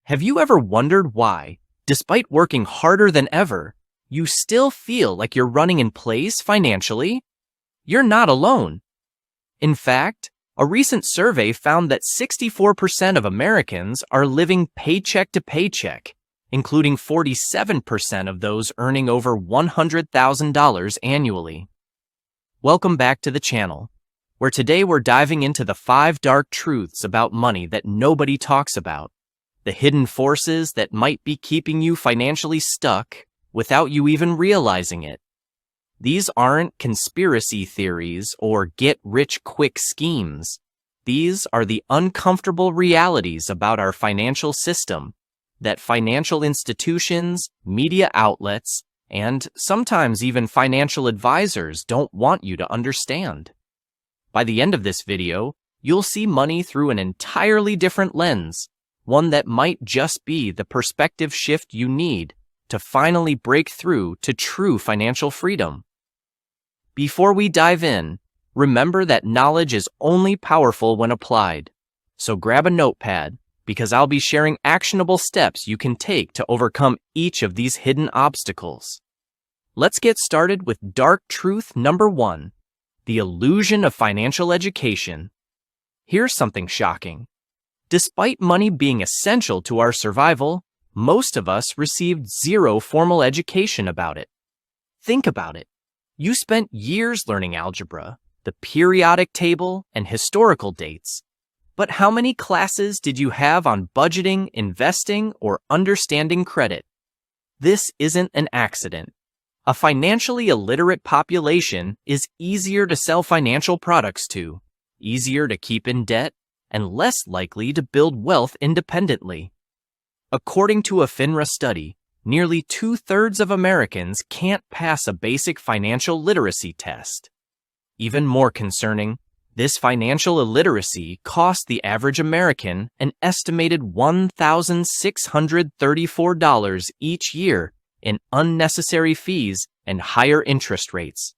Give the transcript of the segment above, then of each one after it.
Have you ever wondered why, despite working harder than ever, you still feel like you're running in place financially? You're not alone. In fact, a recent survey found that 64% of Americans are living paycheck to paycheck, including 47% of those earning over $100,000 annually. Welcome back to the channel, where today we're diving into the 5 dark truths about money that nobody talks about, the hidden forces that might be keeping you financially stuck without you even realizing it. These aren't conspiracy theories or get-rich-quick schemes. These are the uncomfortable realities about our financial system that financial institutions, media outlets, and sometimes even financial advisors don't want you to understand. By the end of this video, you'll see money through an entirely different lens, one that might just be the perspective shift you need to finally break through to true financial freedom. Before we dive in, remember that knowledge is only powerful when applied. So grab a notepad, because I'll be sharing actionable steps you can take to overcome each of these hidden obstacles. Let's get started with dark truth number 1, the illusion of financial education. Here's something shocking. Despite money being essential to our survival, most of us received zero formal education about it. Think about it. You spent years learning algebra, the periodic table, and historical dates. But how many classes did you have on budgeting, investing, or understanding credit? This isn't an accident. A financially illiterate population is easier to sell financial products to, easier to keep in debt, and less likely to build wealth independently. According to a FINRA study, nearly 2/3 of Americans can't pass a basic financial literacy test. Even more concerning, this financial illiteracy cost the average American an estimated $1,634 each year in unnecessary fees and higher interest rates.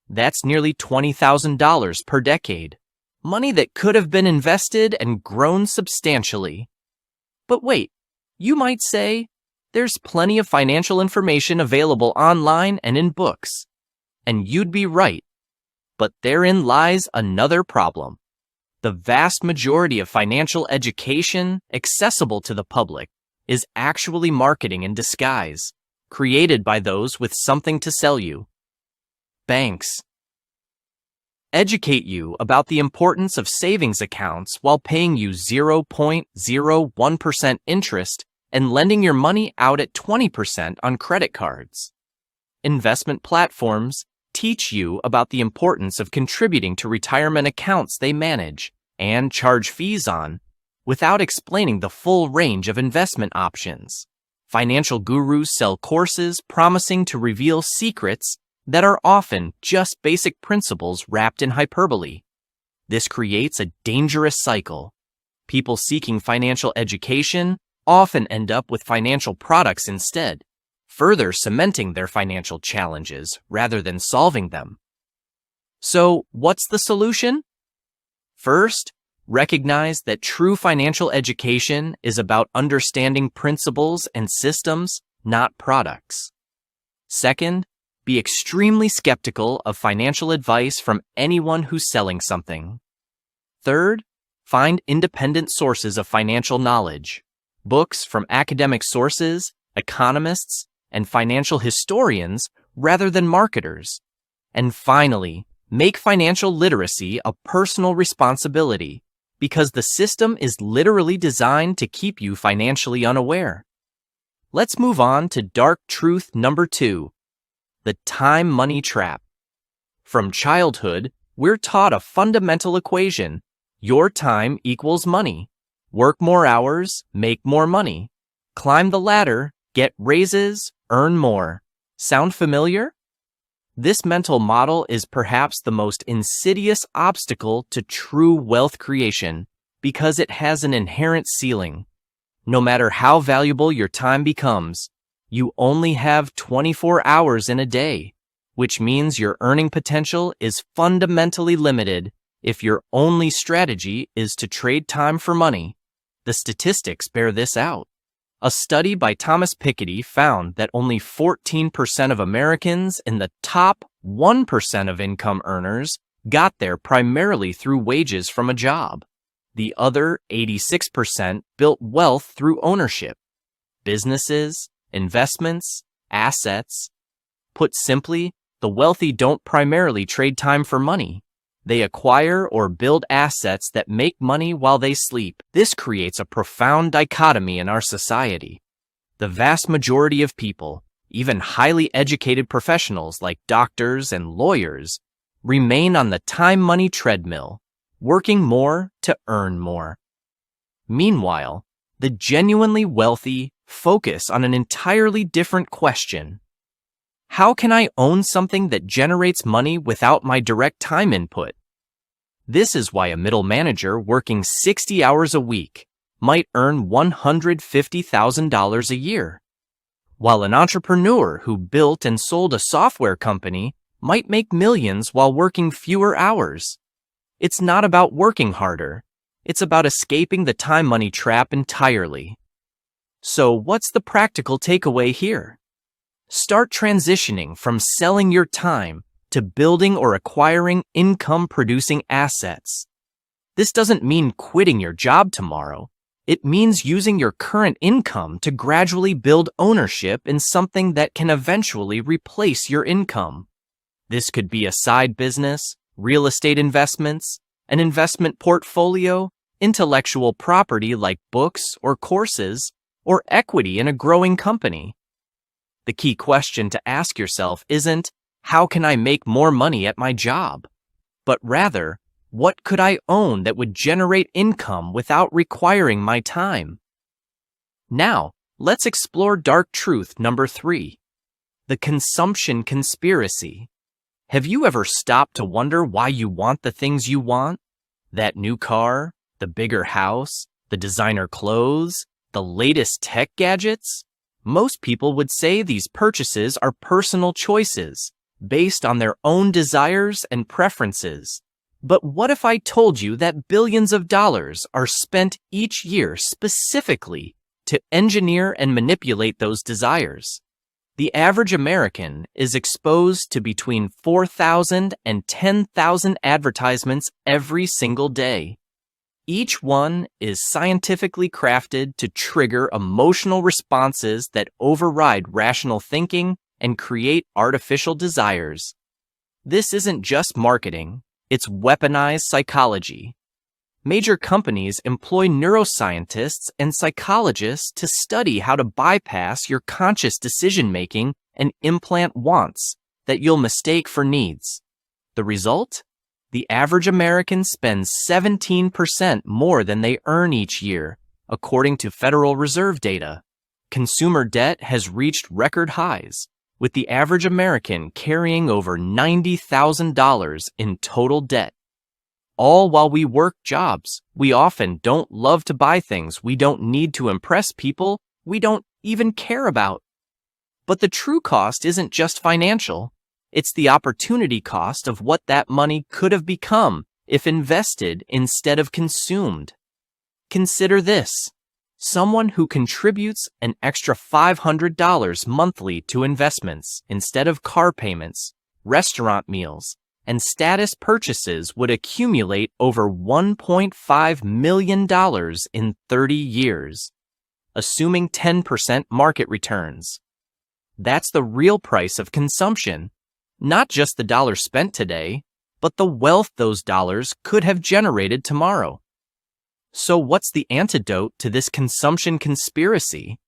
That's nearly $20,000 per decade, money that could have been invested and grown substantially. But wait, you might say, there's plenty of financial information available online and in books. And you'd be right. But therein lies another problem. The vast majority of financial education accessible to the public is actually marketing in disguise, created by those with something to sell you. Banks educate you about the importance of savings accounts while paying you 0.01% interest and lending your money out at 20% on credit cards. Investment platforms teach you about the importance of contributing to retirement accounts they manage and charge fees on, without explaining the full range of investment options. Financial gurus sell courses promising to reveal secrets that are often just basic principles wrapped in hyperbole. This creates a dangerous cycle. People seeking financial education often end up with financial products instead, further cementing their financial challenges rather than solving them. So, what's the solution? First, recognize that true financial education is about understanding principles and systems, not products. Second, be extremely skeptical of financial advice from anyone who's selling something. Third, find independent sources of financial knowledge. Books from academic sources, economists, and financial historians rather than marketers. And finally, make financial literacy a personal responsibility, because the system is literally designed to keep you financially unaware. Let's move on to dark truth number 2, the time-money trap. From childhood, we're taught a fundamental equation: your time equals money. Work more hours, make more money. Climb the ladder, get raises, earn more. Sound familiar? This mental model is perhaps the most insidious obstacle to true wealth creation because it has an inherent ceiling. No matter how valuable your time becomes, you only have 24 hours in a day, which means your earning potential is fundamentally limited if your only strategy is to trade time for money. The statistics bear this out. A study by Thomas Piketty found that only 14% of Americans in the top 1% of income earners got there primarily through wages from a job. The other 86% built wealth through ownership, businesses, investments, assets. Put simply, the wealthy don't primarily trade time for money. They acquire or build assets that make money while they sleep. This creates a profound dichotomy in our society. The vast majority of people, even highly educated professionals like doctors and lawyers, remain on the time-money treadmill, working more to earn more. Meanwhile, the genuinely wealthy focus on an entirely different question. How can I own something that generates money without my direct time input? This is why a middle manager working 60 hours a week might earn $150,000 a year, while an entrepreneur who built and sold a software company might make millions while working fewer hours. It's not about working harder. It's about escaping the time-money trap entirely. So what's the practical takeaway here? Start transitioning from selling your time to building or acquiring income-producing assets. This doesn't mean quitting your job tomorrow. It means using your current income to gradually build ownership in something that can eventually replace your income. This could be a side business, real estate investments, an investment portfolio, intellectual property like books or courses, or equity in a growing company. The key question to ask yourself isn't, how can I make more money at my job? But rather, what could I own that would generate income without requiring my time? Now, let's explore dark truth number 3, the consumption conspiracy. Have you ever stopped to wonder why you want the things you want? That new car, the bigger house, the designer clothes, the latest tech gadgets? Most people would say these purchases are personal choices, based on their own desires and preferences. But what if I told you that billions of dollars are spent each year specifically to engineer and manipulate those desires? The average American is exposed to between 4,000 and 10,000 advertisements every single day. Each one is scientifically crafted to trigger emotional responses that override rational thinking and create artificial desires. This isn't just marketing, it's weaponized psychology. Major companies employ neuroscientists and psychologists to study how to bypass your conscious decision-making and implant wants that you'll mistake for needs. The result? The average American spends 17% more than they earn each year, according to Federal Reserve data. Consumer debt has reached record highs, with the average American carrying over $90,000 in total debt. All while we work jobs, we often don't love to buy things we don't need to impress people we don't even care about. But the true cost isn't just financial. It's the opportunity cost of what that money could have become if invested instead of consumed. Consider this. Someone who contributes an extra $500 monthly to investments instead of car payments, restaurant meals, and status purchases would accumulate over $1.5 million in 30 years, assuming 10% market returns. That's the real price of consumption. Not just the dollars spent today, but the wealth those dollars could have generated tomorrow. So what's the antidote to this consumption conspiracy?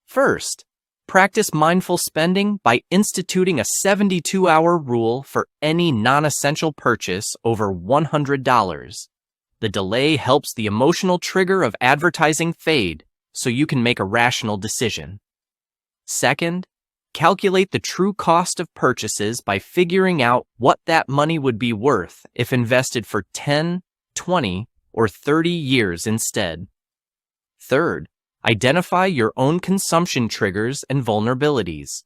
First, practice mindful spending by instituting a 72-hour rule for any non-essential purchase over $100. The delay helps the emotional trigger of advertising fade so you can make a rational decision. Second, calculate the true cost of purchases by figuring out what that money would be worth if invested for 10, 20, or 30 years instead. Third, identify your own consumption triggers and vulnerabilities.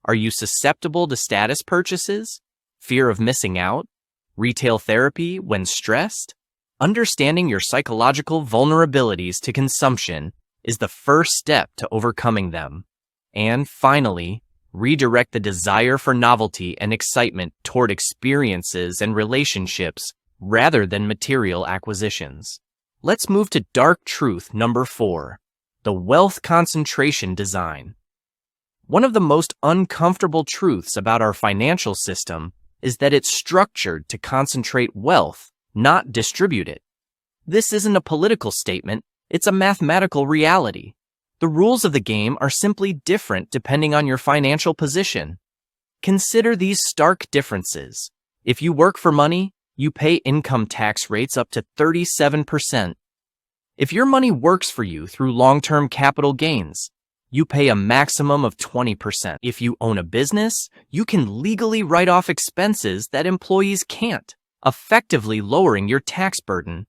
Are you susceptible to status purchases, fear of missing out, retail therapy when stressed? Understanding your psychological vulnerabilities to consumption is the first step to overcoming them. And finally, redirect the desire for novelty and excitement toward experiences and relationships rather than material acquisitions. Let's move to dark truth number 4, the wealth concentration design. One of the most uncomfortable truths about our financial system is that it's structured to concentrate wealth, not distribute it. This isn't a political statement, it's a mathematical reality. The rules of the game are simply different depending on your financial position. Consider these stark differences. If you work for money, you pay income tax rates up to 37%. If your money works for you through long-term capital gains, you pay a maximum of 20%. If you own a business, you can legally write off expenses that employees can't, effectively lowering your tax burden.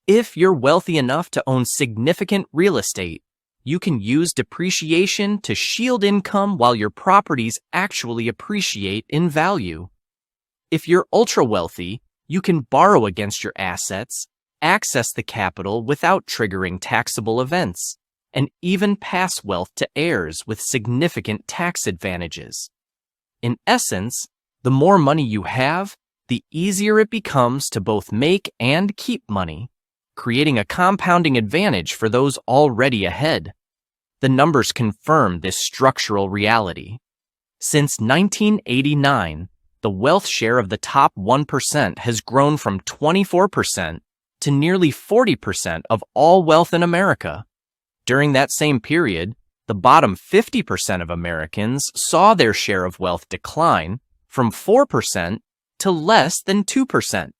If you're wealthy enough to own significant real estate, you can use depreciation to shield income while your properties actually appreciate in value. If you're ultra-wealthy, you can borrow against your assets, access the capital without triggering taxable events, and even pass wealth to heirs with significant tax advantages. In essence, the more money you have, the easier it becomes to both make and keep money, creating a compounding advantage for those already ahead. The numbers confirm this structural reality. Since 1989, the wealth share of the top 1% has grown from 24% to nearly 40% of all wealth in America. During that same period, the bottom 50% of Americans saw their share of wealth decline from 4% to less than 2%.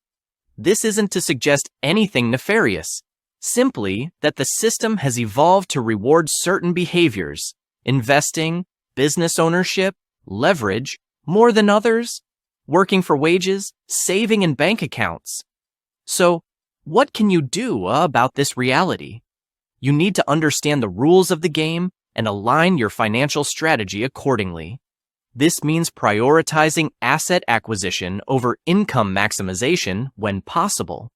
This isn't to suggest anything nefarious, simply that the system has evolved to reward certain behaviors, investing, business ownership, leverage, more than others, working for wages, saving in bank accounts. So, what can you do about this reality? You need to understand the rules of the game and align your financial strategy accordingly. This means prioritizing asset acquisition over income maximization when possible.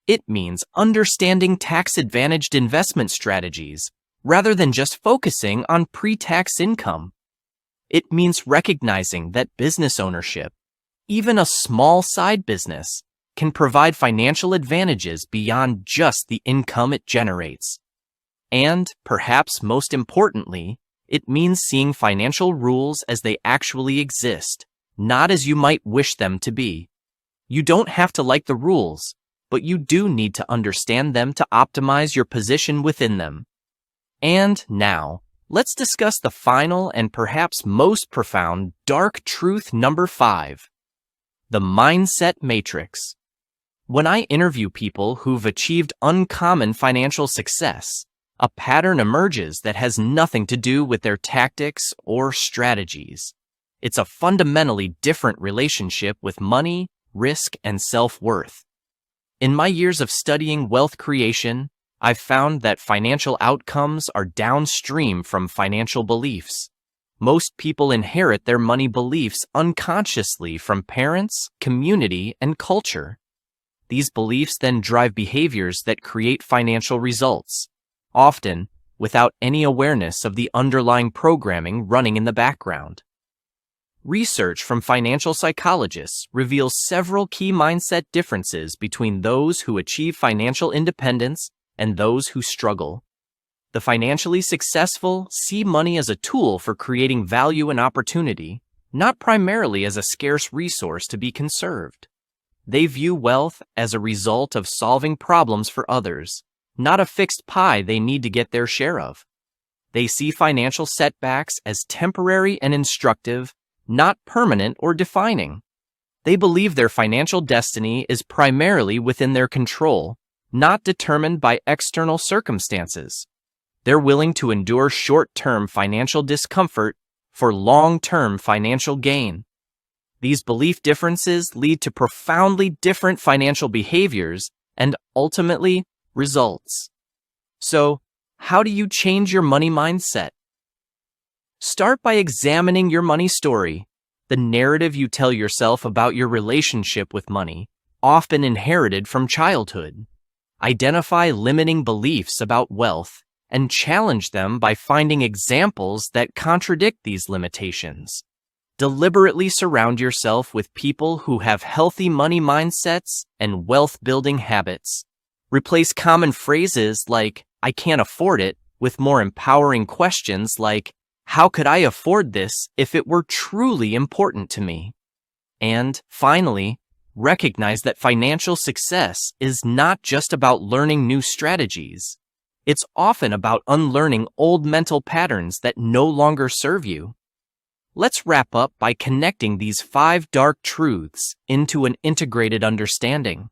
It means understanding tax-advantaged investment strategies rather than just focusing on pre-tax income. It means recognizing that business ownership, even a small side business, can provide financial advantages beyond just the income it generates. And, perhaps most importantly, it means seeing financial rules as they actually exist, not as you might wish them to be. You don't have to like the rules, but you do need to understand them to optimize your position within them. And now, let's discuss the final and perhaps most profound dark truth number 5, the mindset matrix. When I interview people who've achieved uncommon financial success, a pattern emerges that has nothing to do with their tactics or strategies. It's a fundamentally different relationship with money, risk, and self-worth. In my years of studying wealth creation, I've found that financial outcomes are downstream from financial beliefs. Most people inherit their money beliefs unconsciously from parents, community, and culture. These beliefs then drive behaviors that create financial results, often without any awareness of the underlying programming running in the background. Research from financial psychologists reveals several key mindset differences between those who achieve financial independence and those who struggle. The financially successful see money as a tool for creating value and opportunity, not primarily as a scarce resource to be conserved. They view wealth as a result of solving problems for others, not a fixed pie they need to get their share of. They see financial setbacks as temporary and instructive, not permanent or defining. They believe their financial destiny is primarily within their control, not determined by external circumstances. They're willing to endure short-term financial discomfort for long-term financial gain. These belief differences lead to profoundly different financial behaviors and ultimately results. So, how do you change your money mindset? Start by examining your money story, the narrative you tell yourself about your relationship with money, often inherited from childhood. Identify limiting beliefs about wealth and challenge them by finding examples that contradict these limitations. Deliberately surround yourself with people who have healthy money mindsets and wealth-building habits. Replace common phrases like, "I can't afford it," with more empowering questions like, "How could I afford this if it were truly important to me?" And finally, recognize that financial success is not just about learning new strategies. It's often about unlearning old mental patterns that no longer serve you. Let's wrap up by connecting these 5 dark truths into an integrated understanding.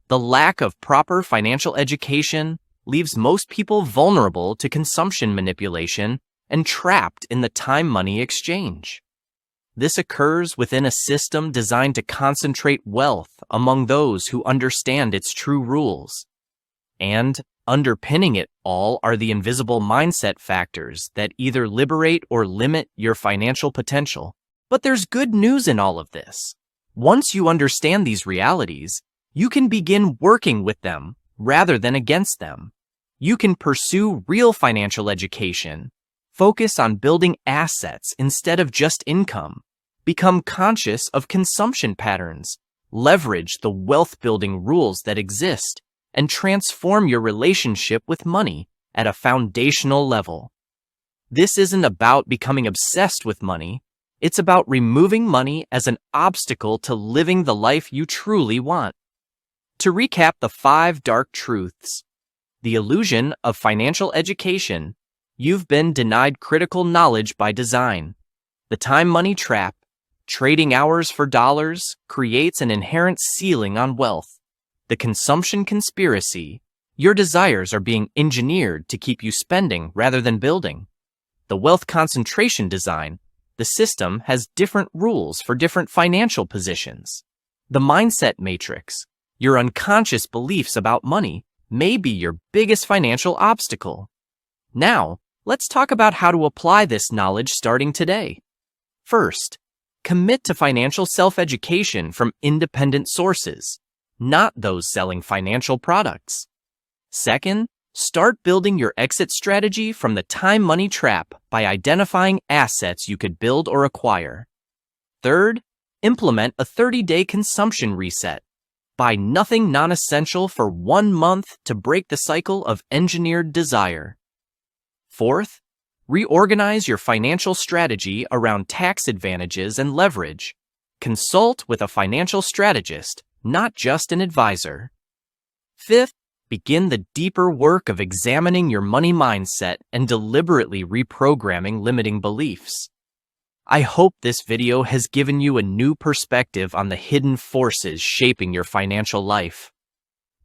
The lack of proper financial education leaves most people vulnerable to consumption manipulation and trapped in the time-money exchange. This occurs within a system designed to concentrate wealth among those who understand its true rules. And underpinning it all are the invisible mindset factors that either liberate or limit your financial potential. But there's good news in all of this. Once you understand these realities, you can begin working with them rather than against them. You can pursue real financial education, focus on building assets instead of just income, become conscious of consumption patterns, leverage the wealth-building rules that exist, and transform your relationship with money at a foundational level. This isn't about becoming obsessed with money. It's about removing money as an obstacle to living the life you truly want. To recap the 5 dark truths: the illusion of financial education. You've been denied critical knowledge by design. The time-money trap. Trading hours for dollars creates an inherent ceiling on wealth. The consumption conspiracy. Your desires are being engineered to keep you spending rather than building. The wealth concentration design. The system has different rules for different financial positions. The mindset matrix. Your unconscious beliefs about money may be your biggest financial obstacle. Now, let's talk about how to apply this knowledge starting today. First, commit to financial self-education from independent sources, not those selling financial products. Second, start building your exit strategy from the time-money trap by identifying assets you could build or acquire. Third, implement a 30-day consumption reset. Buy nothing non-essential for 1 month to break the cycle of engineered desire. Fourth, reorganize your financial strategy around tax advantages and leverage. Consult with a financial strategist, not just an advisor. Fifth, begin the deeper work of examining your money mindset and deliberately reprogramming limiting beliefs. I hope this video has given you a new perspective on the hidden forces shaping your financial life.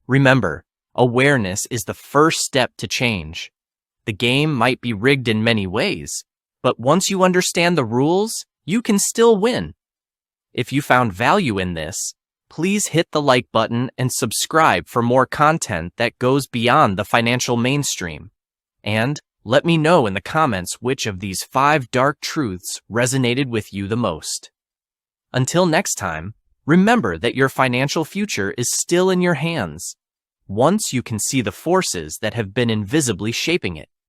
Remember, awareness is the first step to change. The game might be rigged in many ways, but once you understand the rules, you can still win. If you found value in this, please hit the like button and subscribe for more content that goes beyond the financial mainstream. And let me know in the comments which of these 5 dark truths resonated with you the most. Until next time, remember that your financial future is still in your hands, once you can see the forces that have been invisibly shaping it.